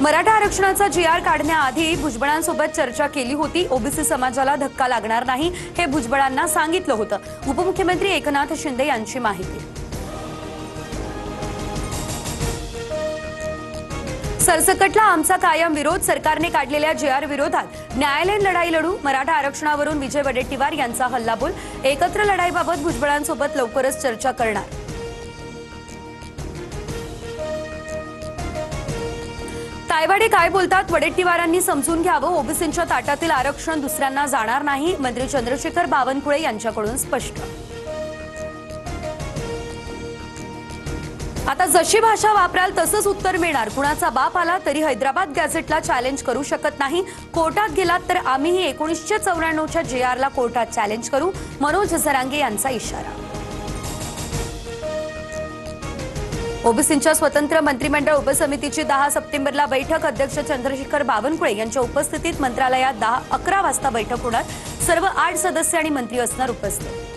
मराठा आरक्षणाचा जी.आर काढण्याआधी भुजबळांसोबत चर्चा केली होती। ओबीसी समाजाला धक्का लागणार नाही हे भुजबळांना सांगितलं होतं। उपमुख्यमंत्री एकनाथ शिंदे यांची माहिती। सरसकटला आमचा कायम विरोध। सरकारने काढलेल्या जी.आर विरोधात न्यायालयीन लढाई लढू। मराठा आरक्षणावरून विजय वडेट्टीवार यांचा हल्लाबोल। एकत्र लढाईबाबत भुजबळांसोबत लवकरच चर्चा करणार। तायवाडे काय बोलतात? वडेट्टीवारांनी समजून घ्यावं। ओबीसींच्या ताटातील आरक्षण दुसऱ्यांना जाणार नाही। मंत्री चंद्रशेखर बावनकुळे यांच्याकडून स्पष्ट। आता जशी भाषा वापराल तसंच उत्तर मिळणार। कुणाचा बाप आला तरी हैदराबाद गॅझेटला चॅलेंज करू शकत नाही। कोर्टात गेलात तर आम्हीही 1994च्या जी.आरला कोर्टात चॅलेंज करू। मनोज जरांगे यांचा इशारा। ओबीसींच्या स्वतंत्र मंत्रिमंडळ उपसमितीची 10 सप्टेंबरला बैठक। अध्यक्ष चंद्रशेखर बावनकुळे यांच्या उपस्थितीत मंत्रालयात 11 वाजता बैठक होणार। सर्व 8 सदस्य आणि मंत्री असणार उपस्थित।